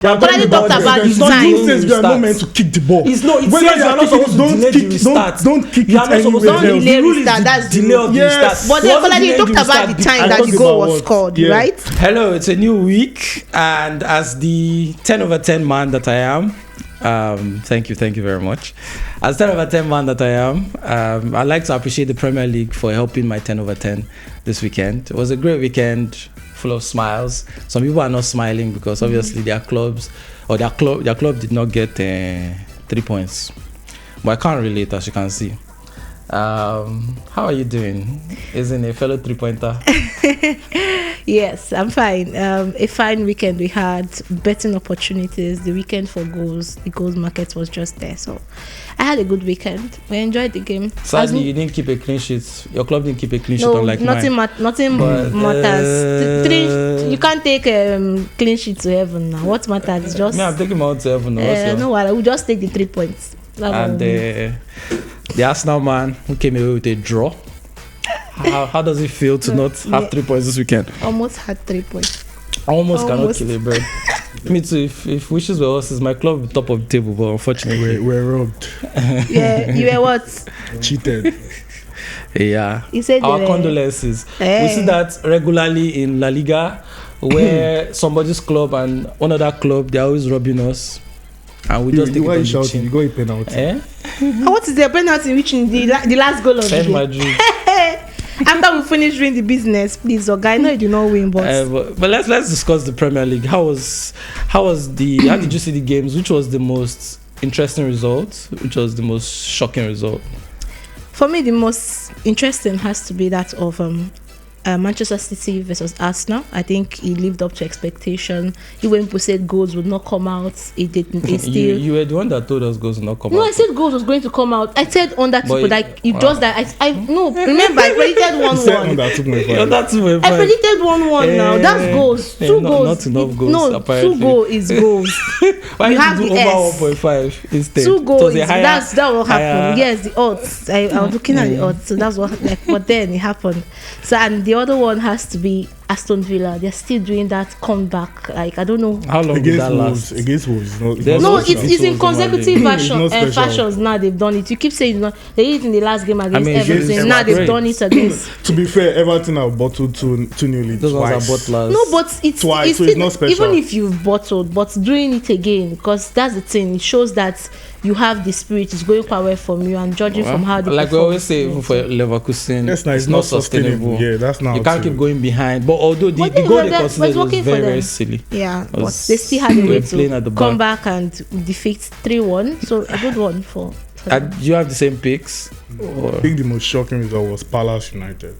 Colade talked about the time. You are not meant to kick the ball. It says you are not supposed to delay the restart. Don't kick it anywhere else. Don't delay restart. That's the delay of the restart. But then Colade talked about the time that the goal was scored, right? Hello, it's a new week, and as the 10 over 10 man that I am, thank you very much. As 10 over 10 man that I am, I'd like to appreciate the Premier League for helping my 10 over 10 this weekend. It was a great weekend, full of smiles. Some people are not smiling because obviously their club did not get 3 points. But I can't relate, as you can see. How are you doing? Isn't a fellow 3-pointer? Yes, I'm fine. A fine weekend we had, betting opportunities, the weekend for goals. The goals market was just there. So I had a good weekend. We enjoyed the game. Sadly, you didn't keep a clean sheet. Your club didn't keep a clean sheet, unlike nothing mine. Nothing matters. You can't take clean sheet to heaven now. What matters is just... I'm taking my own to heaven. No, I will just take the 3 points. And the Arsenal man who came away with a draw. How does it feel to not have 3 points this weekend? Almost had 3 points. Almost cannot kill a bird. Me too. If wishes were horses, my club would be top of the table, but unfortunately we're robbed. Yeah, you were what? Cheated. Yeah. He said our condolences. We see that regularly in La Liga, where somebody's club and another club, they're always robbing us. And we just take it on the chin. You got a penalty. What is the penalty reaching the last goal of the game? Madrid. After we finish doing the business, please, guy. I know you do not win, but let's discuss the Premier League. How did you see the games? Which was the most interesting result? Which was the most shocking result? For me, the most interesting has to be that of Manchester City versus Arsenal. I think he lived up to expectation. Even when people said goals would not come out, it didn't. It still. You were the one that told us goals would not come out. No, I said goals was going to come out. I said under 2, like it does that. I no. Remember, I predicted 1-1. Under 2.5. I predicted 1-1. Now that's goals. 2 goals. Not enough goals. No, apparently. 2 goals is goals. Why you you have do the over S. 1.5 instead? 2 goals. That's what higher. happened. Yes, the odds. I was looking at the odds, so that's what. But then it happened. So and the other one has to be Aston Villa. They're still doing that comeback. Like I don't know how long will that last. Against Wolves. It's in consecutive fashions. Now they've done it. You keep saying they did it in the last game against Everton. Now they've done it against. To be fair, Everton have bottled 2-0 Those ones are bottlers. No, but it's twice, so it's not special. Even if you've bottled, but doing it again, because that's the thing. It shows that you have the spirit. It's going quite well from you, and judging from how they like we always say, even for Leverkusen, it's not sustainable. Yeah, that's not. You can't keep going behind. But although the goal they considered was very silly. Yeah, but they still had a way to come back and defeat 3-1. So a good one for do you have the same picks? I think the most shocking result was Palace United.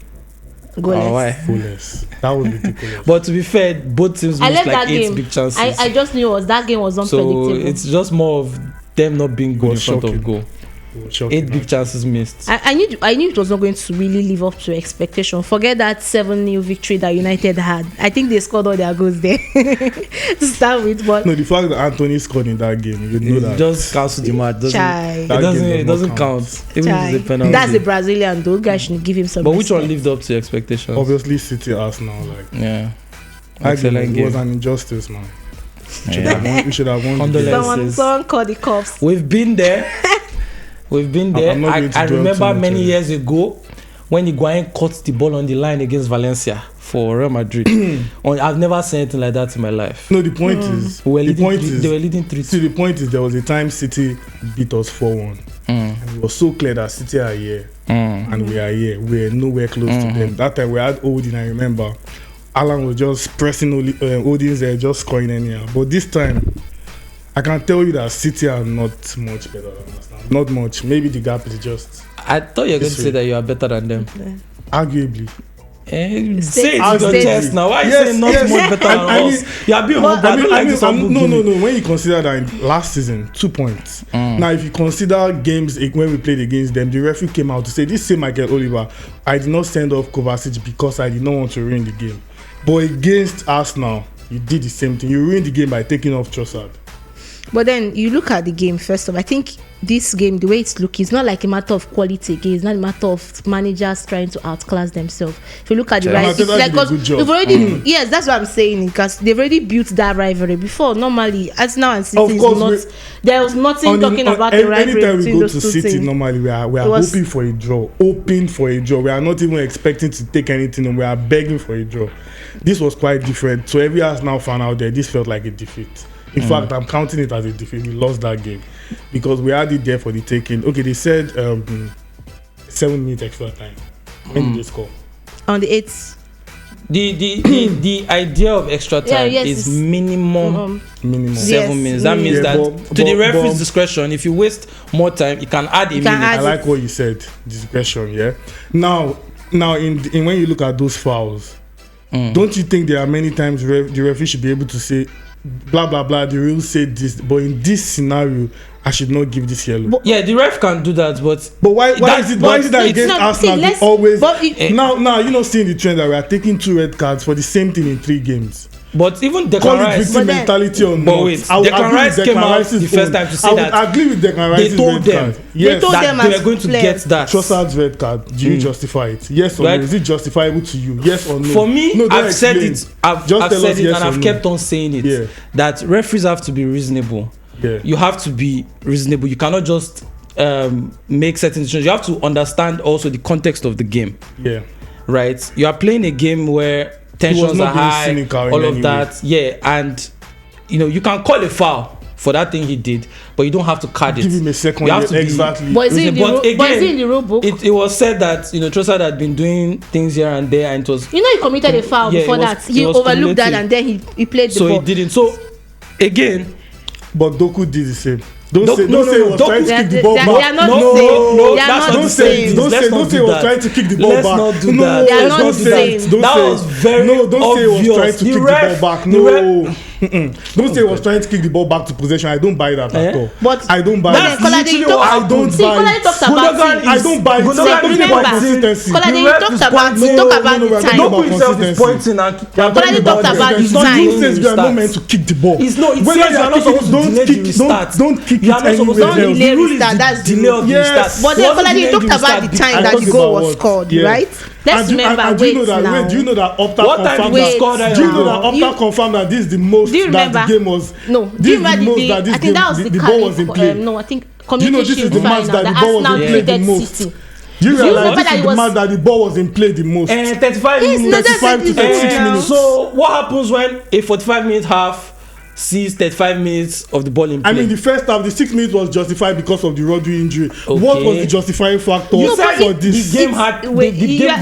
Goalless. That was ridiculous. But to be fair, both teams missed like 8 big chances. I just knew that game was unpredictable. So it's just more of them not being good in front of goal. 8 big chances missed. I knew it was not going to really live up to expectation. Forget that 7-0 victory that United had. I think they scored all their goals there to start with. But no, the fact that Anthony scored in that game, you know that just cancel the match. It doesn't count. Even if it's a penalty. That's a Brazilian. Those guys should give him some. But which one lived up to expectations? Obviously, City, Arsenal. Excellent game. It was an injustice, man. We should have won. Someone called the cops. We've been there. I remember many years ago when Higuain caught the ball on the line against Valencia for Real Madrid. I've never seen anything like that in my life. No, the point is, they were leading 3-2. See, the point is, there was a time City beat us 4-1. And it was so clear that City are here and we are here. We are nowhere close to them. That time we had Odin, I remember. Alan was just pressing Odin's there, just scoring anyhow. But this time, I can tell you that City are not much better than us now. Not much. Maybe the gap is just. I thought you were going to say that you are better than them. Arguably. Say it to your chest now. Why are you saying not much better than us? You are being humble. I don't like this humble. No. When you consider that in last season, 2 points. Now, if you consider games when we played against them, the referee came out to say, this same Michael Oliver, I did not send off Kovacic because I did not want to ruin the game. But against Arsenal, you did the same thing. You ruined the game by taking off Trossard. But then you look at the game first of all. I think this game, the way it's looking, it's not like a matter of quality again. It's not a matter of managers trying to outclass themselves. If you look at the Chelsea rivalry, did a good job. you've already yes, that's what I'm saying, because they've already built that rivalry before. Normally, Arsenal and City is not. There was nothing talking about the rivalry anytime we between go those to two City, teams. normally we are hoping for a draw, hoping for a draw. We are not even expecting to take anything, and we are begging for a draw. This was quite different. So every Arsenal fan out there, this felt like a defeat. In fact, I'm counting it as a defeat. We lost that game because we had it there for the taking. Okay, they said 7 minutes extra time. When did they score? On the 8th. The idea of extra time is minimum 7 minutes. That means that to the referee's discretion, if you waste more time, you can add a minute. I like what you said, discretion. Yeah. Now, in when you look at those fouls, don't you think there are many times the referee should be able to say, blah blah blah, the rule said this, but in this scenario I should not give this yellow? Yeah, the ref can do that, but why is it that against Arsenal they always now you know, seeing the trend that we are taking 2 red cards for the same thing in 3 games? But even Declan Rice, victim mentality or not? Wait, Declan Rice came out the first time to say that. I would agree with Declan Rice's red card. Yes, they told them they were going to get that. Trossard's red card. Do you justify it? Yes or no? Is it justifiable to you? Yes or no? For me, no, I've said it. I've said it, and I've kept on saying it. Yeah. That referees have to be reasonable. Yeah. You have to be reasonable. You cannot just make certain decisions. You have to understand also the context of the game. Yeah. Right. You are playing a game where tensions are high, all of that. Yeah, and you can call a foul for that thing he did, but you don't have to card it. Give him a second. You have to exactly. But is it in the rule book? It was said that Trossard had been doing things here and there, and it was. He committed a foul before that. He overlooked that, and then he played the ball. So he didn't. So again, but Doku did the same. Don't say he was trying to kick the ball back. They are not the same. No, they are not don't the say same. don't say he was trying to kick the ball back. Let's not do no, that. They are not the same. That was very obvious. Don't say he was trying to kick the ball back. No. Don't say he was trying to kick the ball back to possession. I don't buy that at all. But I don't buy it. I don't buy it. I don't buy it. Kolade talked about the time. Doku himself is pointing and Kolade talked about the time. He says you are not meant to kick the ball. It's not. It says you are not supposed to delay the restart. Don't kick it anywhere. Don't delay restart. That's delay of the restart. But then Kolade talked about the time that the goal was scored, right? Let's remember. Do you know that Opta confirmed that this is the most that the game was? No. Do you remember the ball was in play? No, I think Do you know this is the match that the ball was in play the most? Do you realize this is the match that the ball was in play the most? 35 minutes. 35 to 36 minutes. So what happens when a 45-minute half sees 35 minutes of the ball in play? I mean, the first half, the 6 minutes was justified because of the Rodri injury. Okay. What was the justifying factor for this? The game had the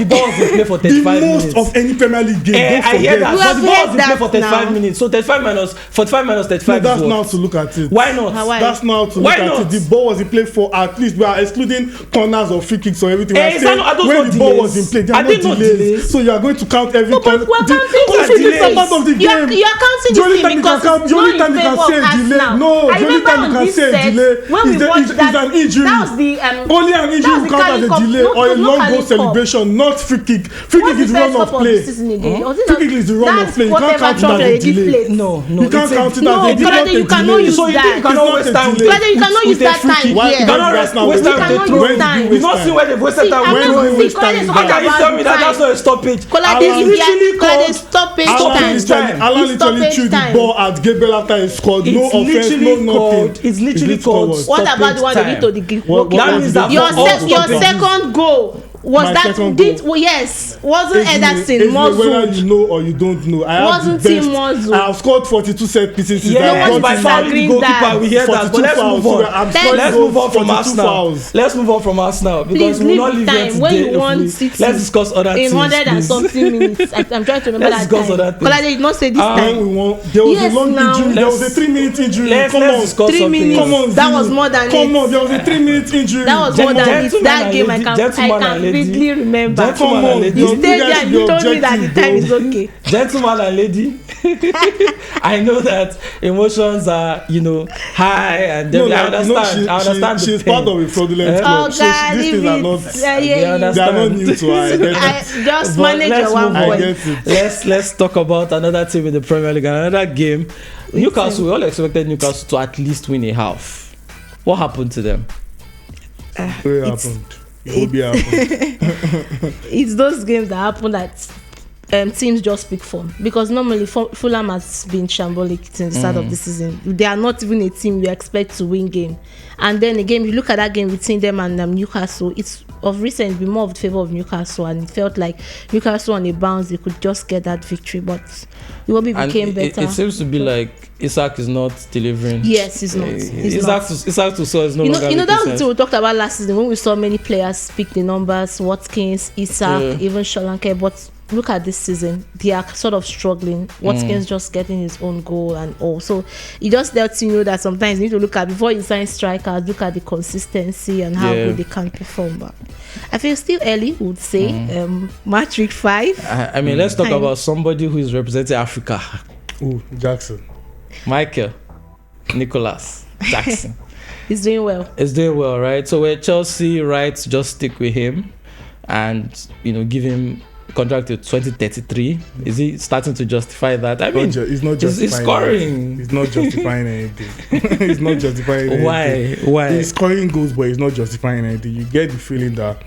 ball was in play for 35 minutes. The most of any Premier League game. I hear that, but the ball was in play for 35 minutes. So 35 minus 45 minus 35. No, that's not how to look at it. Why not? That's not how to look at it. The ball was in play for at least, we are excluding corners or free kicks or everything. When the ball was in play, there are no delays. So you are going to count every corner. We're counting the part of the game. You are counting this thing because the only time you can say delay. No, the only time you can say delay is an injury. That was the only an injury will count as a delay or a long goal celebration, not free kick. Free kick is run of play. Free kick is the run of play. You can't count it as a delay. No, you can't count it as a delay. You cannot use that. You cannot waste time. You cannot use that time. You cannot waste time. You not see where they wasted time. How can you tell me that that's not a stoppage? Alan literally threw the ball at Gabriel after he scored. No offense, no nothing. It's literally called. What about the one you need to the That means that your second goal was that wasn't Ederson whether you know or you don't know. I have scored 42 set pieces. By fouling the goalkeeper, we hear that. But let's move on. Let's move on from Arsenal. Let's move on from Arsenal because we will not leave here today. Let's discuss other things. In 100 and something minutes. I'm trying to remember that time. But I did not say this time. There was a long injury. There was a 3-minute injury. Come on, 3 minutes. That was more than it. Come on, there was a 3-minute injury. That was more than it. That game I can vividly remember. You stayed there and you told me that the time is okay. Gentleman and lady, I know that emotions are, high and I understand. She's part of a fraudulent club. These things are not. They are not new to her. Just manage your one boy. Let's talk about another team in the Premier League, another game Newcastle, we all expected Newcastle to at least win a half. What happened to them? What happened? It will be happened. It's those games that happen that teams just pick form, because normally Fulham has been shambolic since the start of the season. They are not even a team you expect to win game, and then again you look at that game between them and Newcastle. It's of recent been more of the favor of Newcastle, and it felt like Newcastle on a bounce they could just get that victory, but Iwobi became better. It seems to be like Isak is not delivering. Yes, he's not. Isak to saw is no longer. You know that was what we talked about last season when we saw many players pick the numbers, Watkins, Isak, even Solanke, but look at this season, they are sort of struggling. Watkins just getting his own goal and all. So it just lets you know that sometimes you need to look at, before you sign strikers, look at the consistency and how good they can perform. But I feel still early, would say. Match week 5. I mean, let's talk about somebody who is representing Africa. Jackson. Michael Nicholas Jackson. He's doing well. He's doing well, right? So we're Chelsea, right? Just stick with him and, give him contract to 2033. Is he starting to justify that? I mean, he's not justifying. He's scoring. He's not justifying anything. He's not justifying anything. Why? He's scoring goals, but he's not justifying anything. You get the feeling that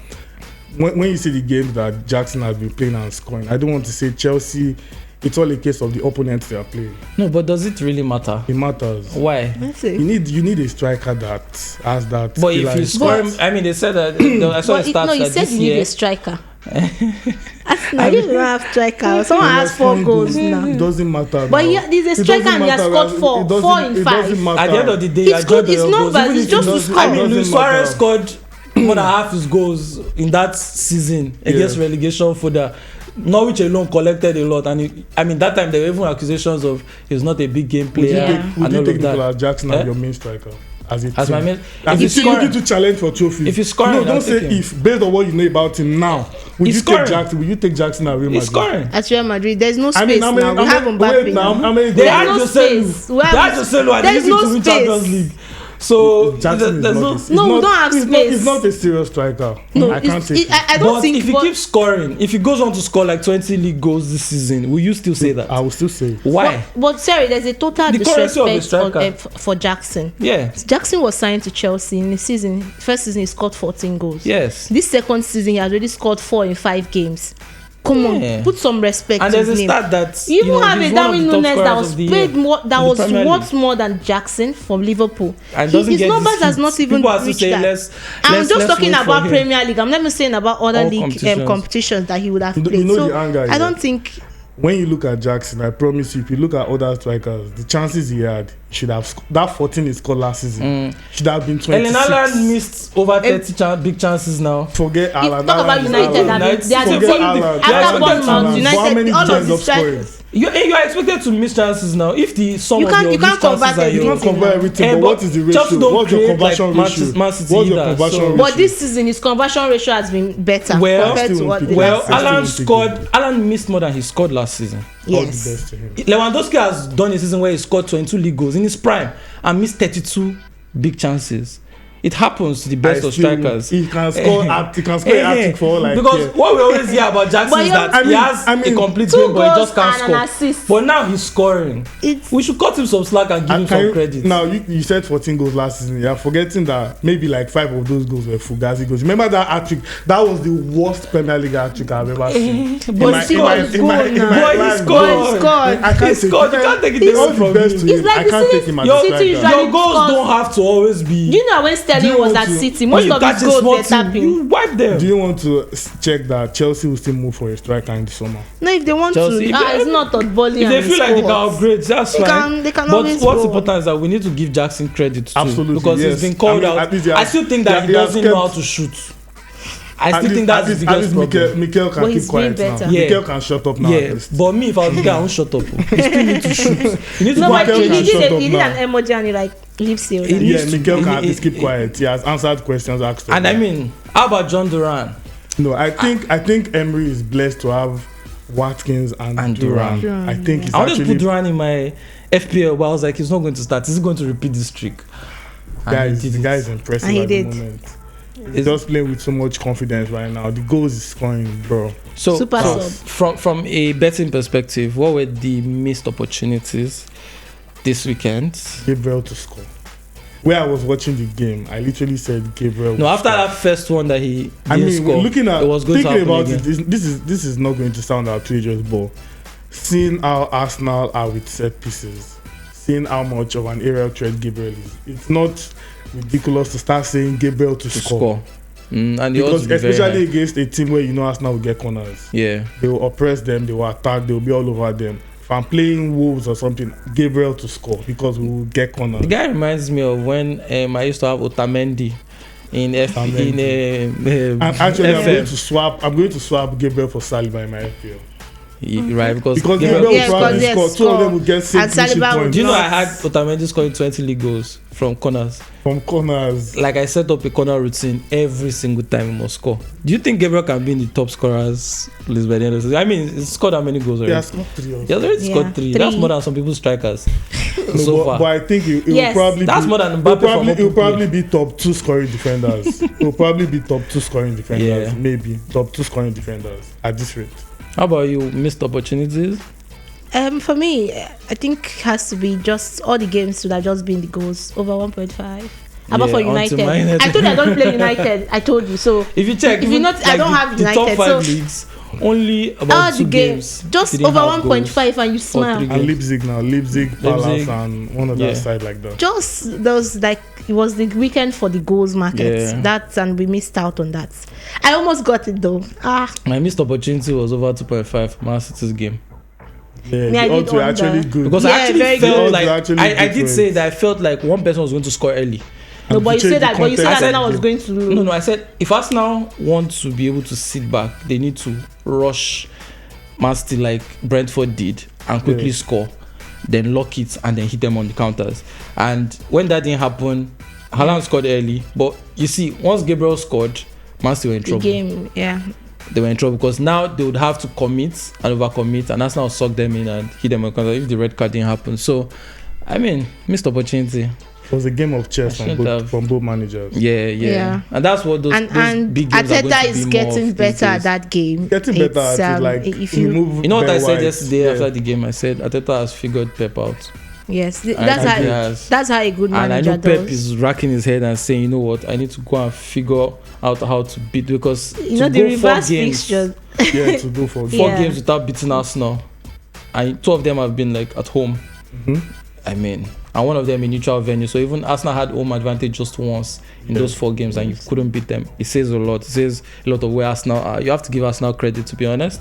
when you see the games that Jackson has been playing and scoring, I don't want to say Chelsea. It's all a case of the opponents they are playing. No, but does it really matter? It matters. Why? You need a striker that has that. But if you score, I mean, they said that. I saw it starts you said this you year. need a striker. Now you don't have striker. Someone has 4 goals now. It doesn't matter. But there's a striker and he has scored 4 in 5. At the end of the day, it's good. It's numbers. It's just to score. I mean, Luis Suarez scored more than half his goals in that season against relegation fodder. Norwich alone collected a lot, and that time there were even accusations of he's not a big game player. Would you take Nicolas Jackson as your main striker? As my main, if you looking to challenge for trophies. If he's scoring, no, don't say if. Based on what you know about him now, would you take Jackson? Will you take Jackson at Real Madrid? He's scoring at Real Madrid. There's no space now. We have Mbappe now. They had Joselu and they used to win Champions League. So we don't have space. He's not a serious striker. No, I can't say. I don't think. If he keeps scoring, if he goes on to score like 20 league goals this season, will you still say that? I will still say. Why? But sorry, there's a total disrespect for Jackson. Yeah. Jackson was signed to Chelsea in the season. First season he scored 14 goals. Yes. This second season he has already scored 4 in 5 games. Come on, put some respect. And to there's his a name. stat that you even have a Darwin Núñez that was paid more, that was worth more than Jackson from Liverpool. His numbers has not even reached that. I'm just talking about Premier League. I'm not even saying about other league competitions that he would have played. So I don't think. When you look at Jackson, I promise you, if you look at other strikers, the chances he had, should have that 14 he scored last season should have been 26. Haaland missed over 30 big chances now. Forget Haaland. Talk about United. They are the same. After Bournemouth, United, all of the strikers. You are expected to miss chances now. If the sum of your can't convert everything. You can't convert everything. But what is the ratio? What's your conversion ratio? What's your conversion ratio? But this season, his conversion ratio has been better compared to what. Alan missed more than he scored last season. Yes. All the best to him. Lewandowski has done a season where he scored 22 league goals in his prime and missed 32 big chances. It happens to the best of strikers. He can score hat-trick for like because what we always hear about Jackson is that he has a complete game, but he just can't score. But now he's scoring. We should cut him some slack and give him some credit. Now you said 14 goals last season. You're forgetting that maybe like 5 of those goals were Fugazi goals. Remember that hat-trick? That was the worst Premier League hat-trick I've ever seen. But he scored. I can't take it away from him. I can't take him as a striker. Your goals don't have to always be. You know when Sterling was at City, most of his goals were tapping. You wipe them. Do you want to check that Chelsea will still move for a striker in the summer? No, if they want to, it's not Todd-Bowley. If they feel like they can upgrade, that's fine. They can but what's important is that we need to give Jackson credit too. Absolutely, because he's been called out. I still think that he doesn't know how to shoot. I still think that's the biggest problem. Mikel can keep quiet now. Mikel can shut up now. Yeah, but me, if I was the guy, I won't shut up. You still need to shoot. You need to but he did an emoji and he like leaves you. Yeah, Mikel can at least keep quiet. He has answered questions asked. And I mean, how about John Duran? No, I think Emery is blessed to have Watkins and Duran. I think he's I wanted to put Duran in my FPL, but I was like, he's not going to start. He's going to repeat this trick. The guy is impressive at the moment. He's just playing with so much confidence right now. The goals is scoring, bro. So from a betting perspective, what were the missed opportunities? this weekend. Gabriel to score. Where I was watching the game, I literally said Gabriel. No, after that first one that he didn't I mean, score, looking at it was going to thinking happen about again. it, this is not going to sound outrageous, but seeing how Arsenal are with set pieces, seeing how much of an aerial threat Gabriel is, it's not ridiculous to start saying Gabriel to score. And the odds Because will be very especially high. against a team where you know Arsenal will get corners. Yeah. They will oppress them, they will attack, they will be all over them. If I'm playing Wolves or something, Gabriel to score because we will get corners. The guy reminds me of when I used to have Otamendi in And actually, FM. I'm going to swap Gabriel for Saliba in my FPL. Right, because Gabriel will Yeah, probably because score. Two of them will get 6 And Saliba will do you know I not- had Otamendi scoring 20 league goals from corners? from corners. Like I set up a corner routine every single time he must score. Do you think Gabriel can be in the top scorers list by the end of the season? I mean, he's scored how many goals He already? has scored 3 He has already scored 3. That's more than some people's strikers so far. But I think it Yes, will probably that's be, more than it'll Mbappe probably, from it'll probably Open be top 2 scoring defenders. It'll probably be top 2 scoring defenders. Yeah. Maybe top 2 scoring defenders at this rate. How about you? Missed opportunities? For me, I think it has to be just all the games should have just been the goals over 1.5. How about Yeah, for until United? United. I told you I don't play United. I told you so. If you check, If you not, I don't have the top United. 5 So leagues, only all about the 2 games games just didn't over have 1.5, and you Or smile. 3 And games. Leipzig now, Leipzig, Palace, Leipzig. and one other Yeah. side like that. Just those like it was the weekend for the goals market. Yeah. That's and we missed out on that. I almost got it though. My missed opportunity was over 2.5 Man City's game. Yeah, Me, I the did odds were under. actually good. Because Yeah, I actually very felt good. like Actually I did different. say that I felt like one person was going to score early. No, And but to you change said the that. But you said context Arsenal of was the- going to. No, I said if Arsenal want to be able to sit back, they need to rush Man City like Brentford did and quickly Yeah. score, then lock it and then hit them on the counters. And when that didn't happen, Haaland scored early. But you see, once Gabriel scored, Man City were in The trouble. game, yeah. They were in trouble because now they would have to commit and overcommit, and Arsenal would suck them in and hit them on the counter if the red card didn't happen. So, I mean, missed opportunity. It was a game of chess I shouldn't have. from both managers. Yeah. And that's what those And big games are going Ateta to is be more getting of better these at days. that game. Getting better It's, at it, like if you you move. You know what I Ben said White, yesterday yeah. after the game? I said Ateta has figured Pep out. yes, I that's think he how has. that's how a good And I manager know Pep does. is racking his head and saying, you know what, I need to go and figure out how to beat, because You know to the go 4 reverse games, fixture. Yeah, to go for. four Yeah. games without beating Arsenal, and 2 of them have been like at home. Mhm. I mean, and 1 of them in neutral venue. So even Arsenal had home advantage just once in those 4 games, and you couldn't beat them. It says a lot. It says a lot of where Arsenal are. You have to give Arsenal credit, to be honest.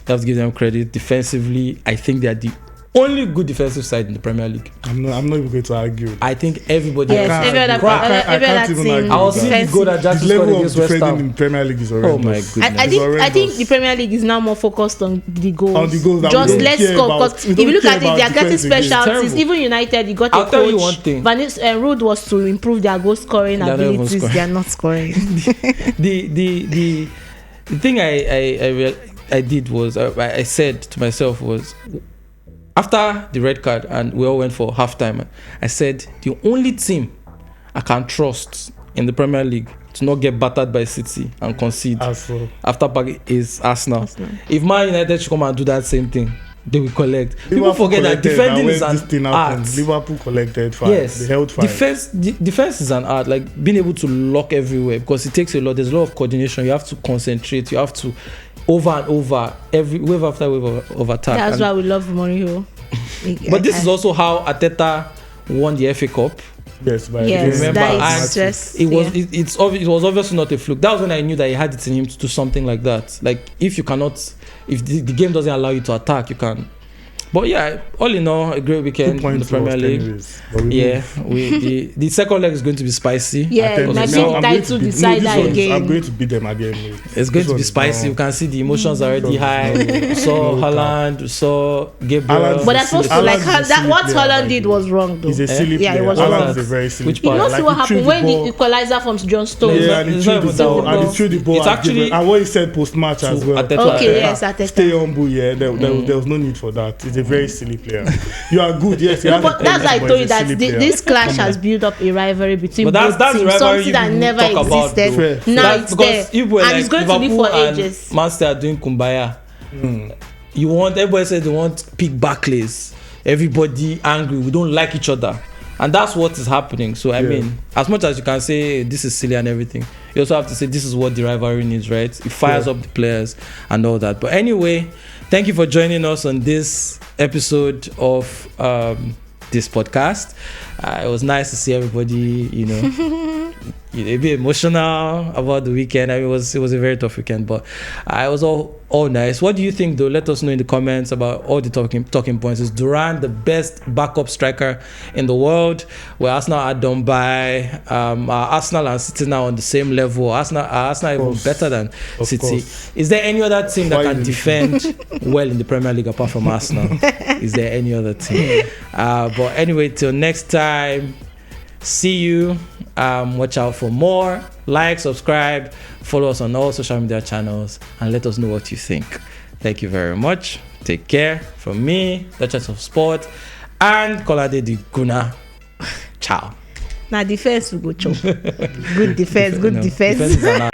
You have to give them credit. Defensively, I think they are the only good defensive side in the Premier League. I'm not even going to argue. I think everybody. Yes, can't- every other, I can't every even other argue team. with I was that. seeing the goal that defensive. Jackson The scored level of against West defending Ham. in Premier League is Oh horrendous. my goodness. I think horrendous. the Premier League is now more focused on the goals. On the goals that we Just don't let's care score. about. Because We if don't you look care at it, about they are getting defense again. specialties. Terrible. Even United, you got a I'll tell you one coach. thing. Rude was to improve their goal scoring They're not even abilities. scoring. They are not scoring. The thing I did was I said to myself was, after the red card and we all went for halftime, I said the only team I can trust in the Premier League to not get battered by City and concede Also, after back is Arsenal. Arsenal. If Man United should come and do that same thing, they will collect. People Liverpool forget that collected, defending and is when an this thing art. happened, Liverpool collected 5. Yes, They held 5. defense is an art. Like being able to lock everywhere, because it takes a lot. There's a lot of coordination. You have to concentrate. You have to over and over every wave after wave of attack. That's And- why we love Mourinho. but this is also how Ateta won the FA Cup. Yes, but Yes, remember, that and is just It was yeah. it was obviously not a fluke. That was when I knew that he had it in him to do something like that. Like if you cannot, if the game doesn't allow you to attack, you can. But yeah, all in all, a great 2 weekend in the points Premier lost League. anyways. But we Yeah, moved. the second leg is going to be spicy. Yeah, I think my this big one- I'm going title to beat- decider this one is- again. I'm going to beat them at the end. It's going to be spicy. You can see the emotions are already high. We saw Haaland, we saw Gabriel. Haaland- But that's supposed to like Haaland is a that. silly What player, Haaland by did the way. was wrong though. He's a silly Yeah, it player. was Haaland wrong. is a very silly Which You part? know, player. see what he threw happened when ball- the equalizer from John Stones. It's Yeah, not- and he it's threw not the even that ball, one. and he threw the ball. It's at actually- Gabriel. And what he said post-match as well. Ateta. Okay, Yeah. yes, Ateta. Stay humble, yeah. There was no need for that. He's a very silly player. You are good, yes. You No, have but the that's why I qualities, but told you he's a that silly player. this clash has built up a rivalry between But that's both the teams, rivalry something that you never talk about, existed. though. Fair. Now That's it's because there, if we're and like it's going to be Liverpool for and ages. Man City are doing kumbaya. You want, everybody says they want pick Barclays. everybody angry. We don't like each other. And that's what is happening. So, I mean, as much as you can say this is silly and everything, you also have to say this is what the rivalry needs, right? It fires up the players and all that. But anyway, thank you for joining us on this episode of this podcast. It was nice to see everybody, a bit emotional about the weekend. I mean, it was a very tough weekend, but it was all nice. What do you think, though? Let us know in the comments about all the talking points. Is Duran the best backup striker in the world? Where Arsenal are done by Arsenal and City now on the same level. Arsenal even better than City. Is there any other team that can defend well in the Premier League apart from Arsenal? Is there any other team? But anyway, till next time. See you. Watch out for more. Like, subscribe, follow us on all social media channels, and let us know what you think. Thank you very much. Take care. From me, Duchess of Sport, and Kolade the Guna. Ciao. Now defense will go chop. Good defense.